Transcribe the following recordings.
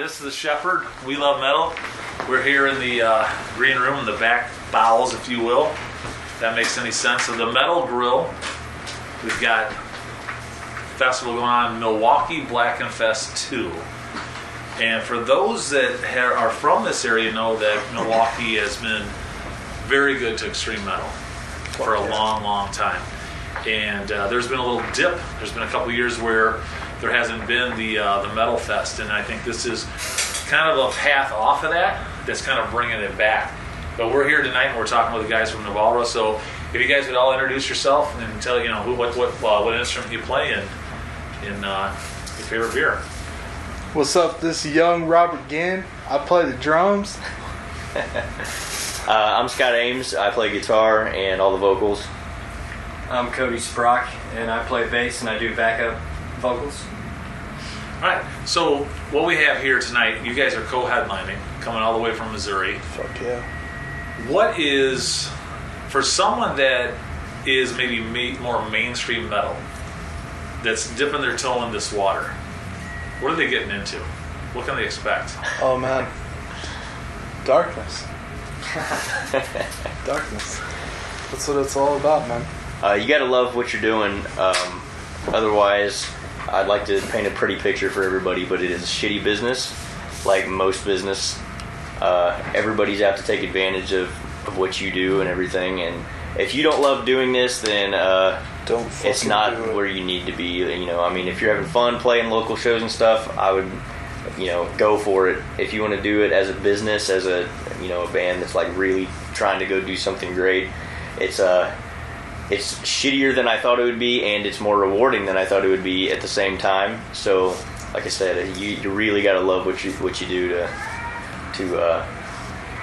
This is the Shepherd. We love metal. We're here in the green room, in the back bowels, if you will. If that makes any sense. So the Metal Grill. We've got festival going on in Milwaukee, Blackened Fest 2. And for those that are from this area, know that Milwaukee has been very good to extreme metal for a long, long time. And there's been a little dip. There's been a couple years where there hasn't been the Metalfest, and I think this is kind of a path off of that that's kind of bringing it back. But we're here tonight, and we're talking with the guys from Nevalra. So if you guys would all introduce yourself and tell what instrument you play in your favorite beer. What's up? This is young Robert Ginn. I play the drums. I'm Scott Ames. I play guitar and all the vocals. I'm Cody Sprock, and I play bass and I do backup vocals. All right, so what we have here tonight, you guys are co-headlining, coming all the way from Missouri. Fuck yeah. What is, for someone that is maybe more mainstream metal, that's dipping their toe in this water, what are they getting into? What can they expect? Oh man, darkness. Darkness. That's what it's all about, man. You gotta love what you're doing. Otherwise, I'd like to paint a pretty picture for everybody, but it is a shitty business, like most business. Everybody's out to take advantage of what you do and everything, and if you don't love doing this, then it's not where you need to be. You know, I mean, if you're having fun playing local shows and stuff, I would, go for it. If you want to do it as a business, as a band that's like really trying to go do something great, it's shittier than I thought it would be, and it's more rewarding than I thought it would be at the same time. So, like I said, you really got to love what you do to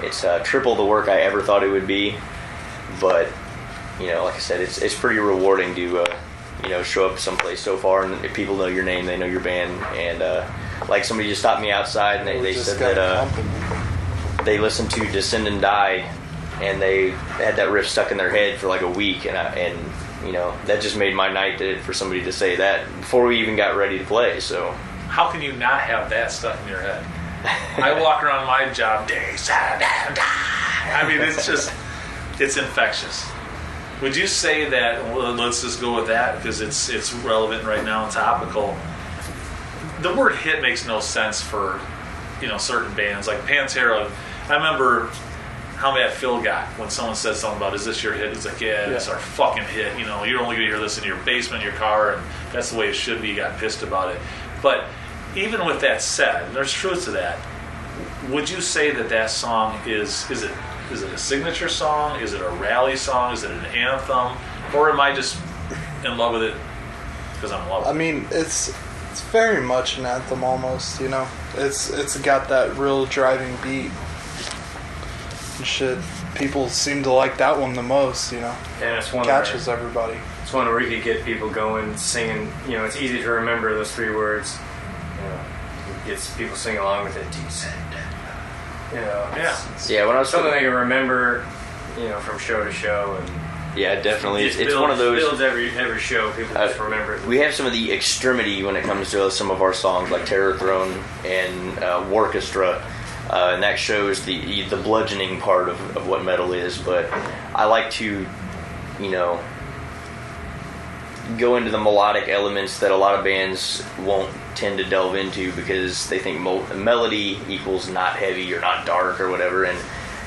it's triple the work I ever thought it would be. But like I said, it's pretty rewarding to show up someplace so far and if people know your name, they know your band, and like somebody just stopped me outside and they said that they listened to Descend and Die. And they had that riff stuck in their head for like a week, and that just made my night for somebody to say that before we even got ready to play. So how can you not have that stuck in your head? I walk around my job day. I mean, it's infectious. Would you say that? Well, let's just go with that because it's relevant right now and topical. The word hit makes no sense for certain bands like Pantera. I remember how mad Phil got when someone said something about, is this your hit? He's like, yeah, it's our fucking hit. You're only going to hear this in your basement, your car, and that's the way it should be. You got pissed about it. But even with that said, and there's truth to that, would you say that song is it a signature song? Is it a rally song? Is it an anthem? Or am I just in love with it because I'm in love with it? I mean, it's very much an anthem almost, It's got that real driving beat. Shit, people seem to like that one the most, Yeah, it's one catches everybody. It's one where you could get people going, singing. It's easy to remember those three words. It gets people singing along with it. Yeah. When I was something they can remember, from show to show, and yeah, definitely. It's one of those. Builds every show. People just remember it. We have some of the extremity when it comes to some of our songs, like Terror Throne and Warchestra. And that shows the bludgeoning part of what metal is, but I like to, go into the melodic elements that a lot of bands won't tend to delve into because they think melody equals not heavy or not dark or whatever, and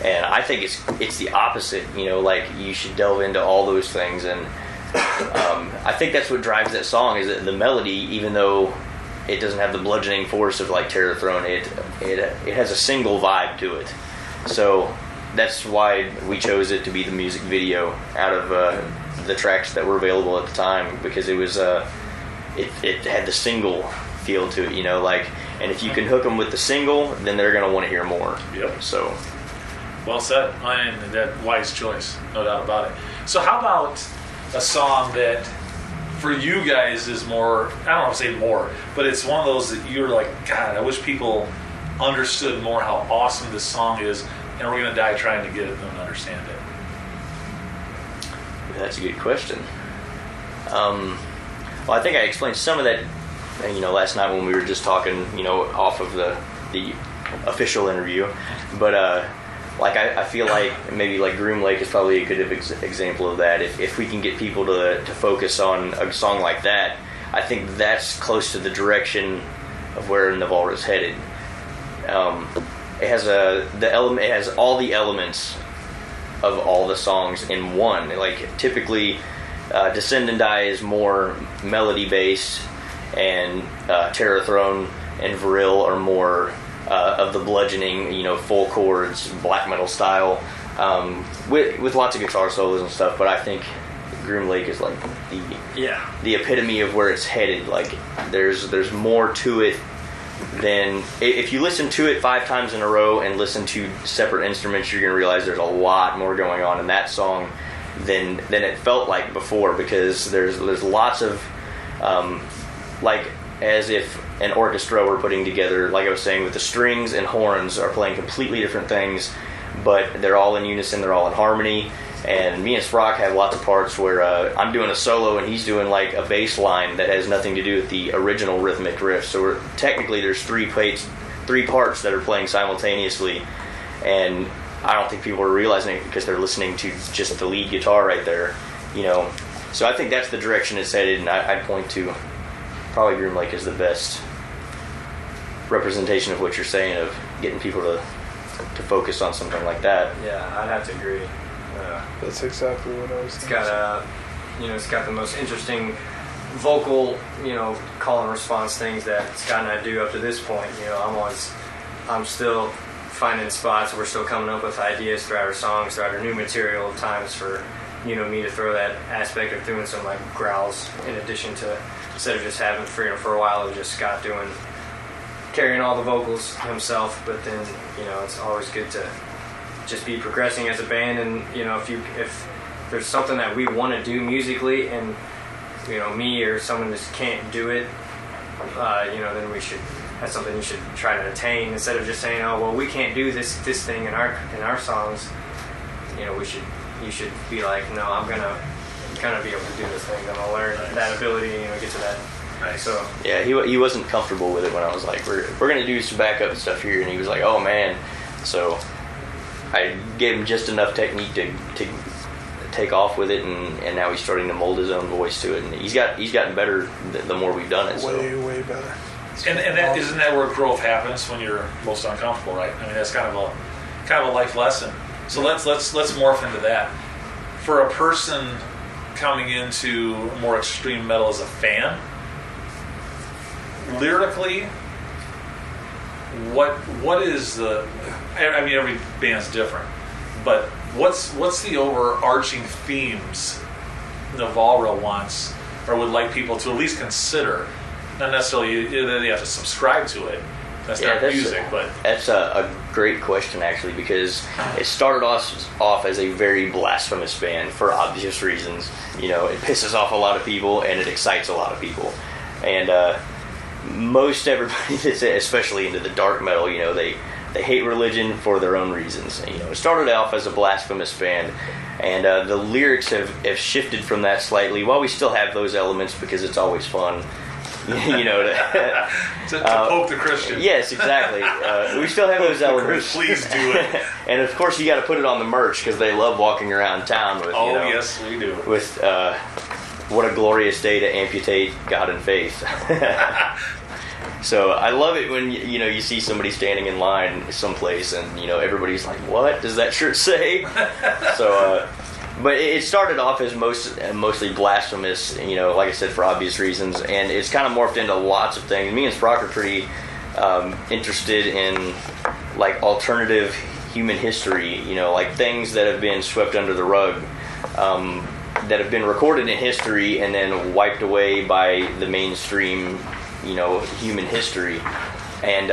I think it's the opposite. Like you should delve into all those things, and I think that's what drives that song is that the melody, even though it doesn't have the bludgeoning force of like Terror Throne. It has a single vibe to it. So that's why we chose it to be the music video out of the tracks that were available at the time, because it was it had the single feel to it, and if you can hook them with the single, then they're gonna want to hear more. Yep. So well said, and that wise choice, no doubt about it. So how about a song that for you guys is more, I don't want to say more, but it's one of those that you're like, God, I wish people understood more how awesome this song is, and we're going to die trying to get them to understand it? That's a good question. Well, I think I explained some of that, last night when we were just talking, off of the the official interview, but like I feel like maybe like Groom Lake is probably a good example of that. If we can get people to focus on a song like that, I think that's close to the direction of where Nevalra is headed. It has it has all the elements of all the songs in one. Like typically, Descend and Die is more melody based, and Terror Throne and Viril are more of the bludgeoning, full chords, black metal style, with lots of guitar solos and stuff. But I think Groom Lake is like the epitome of where it's headed. Like there's more to it than if you listen to it 5 times in a row and listen to separate instruments, you're gonna realize there's a lot more going on in that song than it felt like before, because there's lots of like as if an orchestra were putting together, like I was saying, with the strings and horns are playing completely different things, but they're all in unison, they're all in harmony. And me and Sprock have lots of parts where I'm doing a solo and he's doing like a bass line that has nothing to do with the original rhythmic riff. So technically there's 3 parts that are playing simultaneously, and I don't think people are realizing it because they're listening to just the lead guitar right there, So I think that's the direction it's headed, and I'd point to probably Groom Lake is the best representation of what you're saying, of getting people to focus on something like that. Yeah, I'd have to agree. That's exactly what I was thinking. It's got the most interesting vocal, call and response things that Scott and I do up to this point. I'm still finding spots. We're still coming up with ideas throughout our songs, throughout our new material. Times for me to throw that aspect of doing some like growls in addition to, instead of just having for a while it was just Scott carrying all the vocals himself. But then it's always good to just be progressing as a band, and if there's something that we want to do musically and me or someone just can't do it, then that's something you should try to attain, instead of just saying, oh well, we can't do this thing in our songs. You should be like, no, I'm gonna be able to do this thing. I'm gonna learn that ability, get to that. Nice. So yeah, he wasn't comfortable with it when I was like, we're gonna do some backup stuff here, and he was like, oh man. So I gave him just enough technique to take off with it, and now he's starting to mold his own voice to it, and he's gotten better the more we've done it. Way better. And that isn't that where growth happens, when you're most uncomfortable, right? I mean, that's kind of a life lesson. So let's morph into that. For a person coming into more extreme metal as a fan, lyrically, what is the? I mean, every band's different, but what's the overarching themes Nevalra wants or would like people to at least consider? Not necessarily they have to subscribe to it. That's not music, but that's a great question actually, because it started off as a very blasphemous band for obvious reasons. It pisses off a lot of people and it excites a lot of people, and most everybody that's especially into the dark metal, they hate religion for their own reasons. It started off as a blasphemous band, and the lyrics have shifted from that slightly. While we still have those elements because it's always fun, to poke the Christian. Yes, exactly. We still have those elements. Please do it. And of course, you got to put it on the merch because they love walking around town with. Yes, we do. With what a glorious day to amputate God and faith. So I love it when you see somebody standing in line someplace and everybody's like, "What does that shirt say?" So, but it started off as mostly blasphemous, like I said, for obvious reasons, and it's kind of morphed into lots of things. Me and Sprock are pretty interested in like alternative human history, like things that have been swept under the rug, that have been recorded in history and then wiped away by the mainstream. Human history, and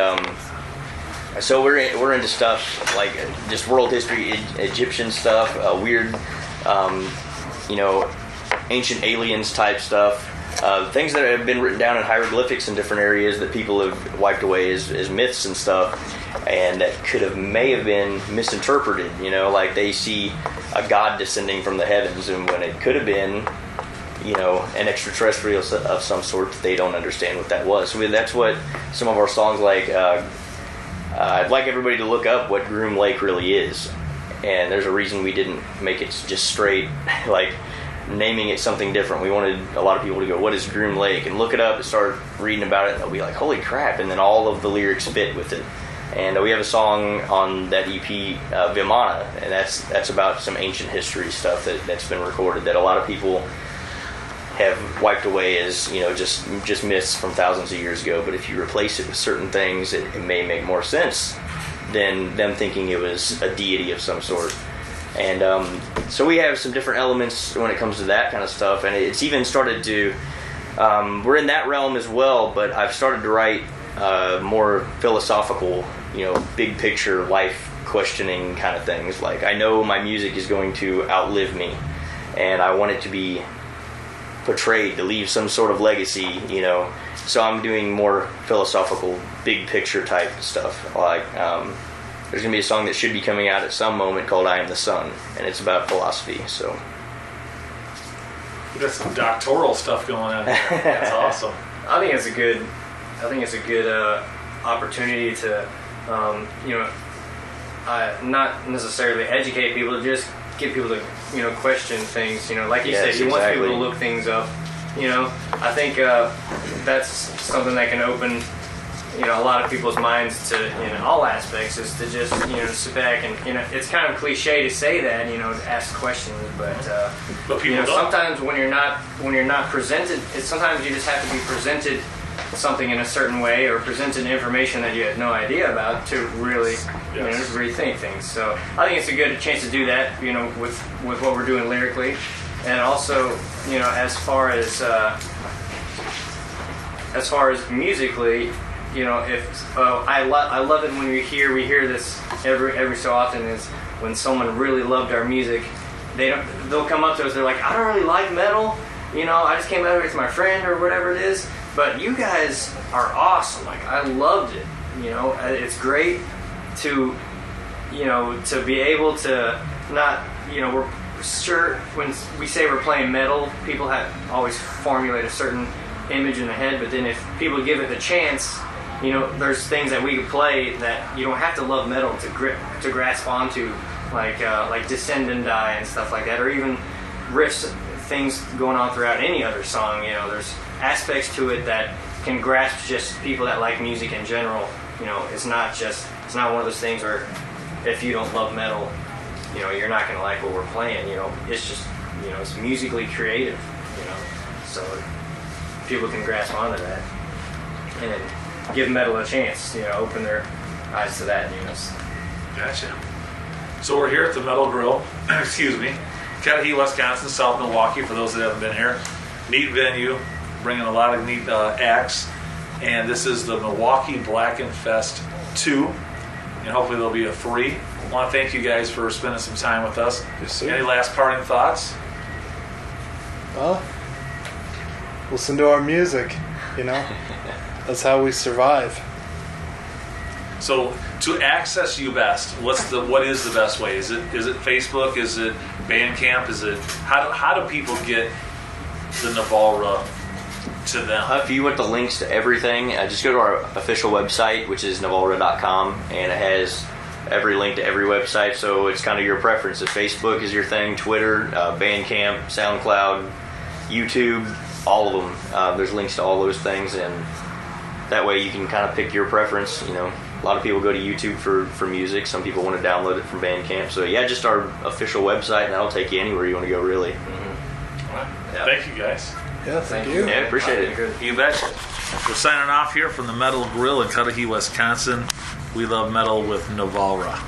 so we're into stuff like just world history, Egyptian stuff, weird, ancient aliens type stuff, things that have been written down in hieroglyphics in different areas that people have wiped away as myths and stuff, and that may have been misinterpreted. Like they see a god descending from the heavens, and when it could have been an extraterrestrial of some sort, that they don't understand what that was. So that's what some of our songs like I'd like everybody to look up what Groom Lake really is. And there's a reason we didn't make it just straight, like naming it something different. We wanted a lot of people to go, what is Groom Lake? And look it up and start reading about it, and they'll be like, holy crap. And then all of the lyrics fit with it. And we have a song on that EP, Vimana, and that's about some ancient history stuff that's been recorded that a lot of people have wiped away as, just myths from thousands of years ago. But if you replace it with certain things, it may make more sense than them thinking it was a deity of some sort. And so we have some different elements when it comes to that kind of stuff. And it's even started to, we're in that realm as well, but I've started to write more philosophical, big picture life questioning kind of things. Like, I know my music is going to outlive me, and I want it to be portrayed to leave some sort of legacy, so I'm doing more philosophical, big picture type stuff. Like, there's going to be a song that should be coming out at some moment called I Am the Sun, and it's about philosophy. So we got some doctoral stuff going on here. That's awesome. I think it's a good opportunity to, not necessarily educate people, just get people to, question things. Like you said, you want people to look things up. I think that's something that can open, a lot of people's minds to, in all aspects, is to just, sit back and, it's kind of cliche to say that, to ask questions, but people don't. Sometimes when you're not presented, sometimes you just have to be presented something in a certain way, or presented information that you had no idea about, to really rethink things. So I think it's a good chance to do that, with what we're doing lyrically, and also, as far as musically, if I love it when we hear this every so often, is when someone really loved our music, they'll come up to us, they're like, I don't really like metal, I just came out here with my friend or whatever it is, but you guys are awesome. Like, I loved it. It's great to, to be able to not, we're sure when we say we're playing metal, people always formulate a certain image in the head, but then if people give it the chance, there's things that we could play that you don't have to love metal to grasp onto, like Descend and Die and stuff like that, or even riffs, things going on throughout any other song. There's aspects to it that can grasp just people that like music in general. It's not one of those things where if you don't love metal, you're not going to like what we're playing. It's just, it's musically creative, so people can grasp onto that and give metal a chance, open their eyes to that. Gotcha. So we're here at the Metal Grill, excuse me, Cudahy, Wisconsin, South Milwaukee, for those that haven't been here. Neat venue, bringing a lot of neat acts, and this is the Milwaukee Blackened Fest 2, and hopefully there'll be a 3. I want to thank you guys for spending some time with us. Yes, sir. Any last parting thoughts? Well, listen to our music, That's how we survive. So to access you best, what is the best way? Is it Facebook? Is it Bandcamp? Is it how do people get the Nevalra to them? If you want the links to everything, just go to our official website, which is nevalra.com, and it has every link to every website. So it's kind of your preference. If Facebook is your thing, Twitter, Bandcamp, SoundCloud, YouTube, all of them. There's links to all those things, and that way you can kind of pick your preference. A lot of people go to YouTube for music. Some people want to download it from Bandcamp. So yeah, just our official website, and that'll take you anywhere you want to go, really. Mm-hmm. Well, thank you guys. Yeah, thank you. Yeah, appreciate it. You betcha. We're signing off here from the Metal Grill in Cudahy, Wisconsin. We love metal with Nevalra.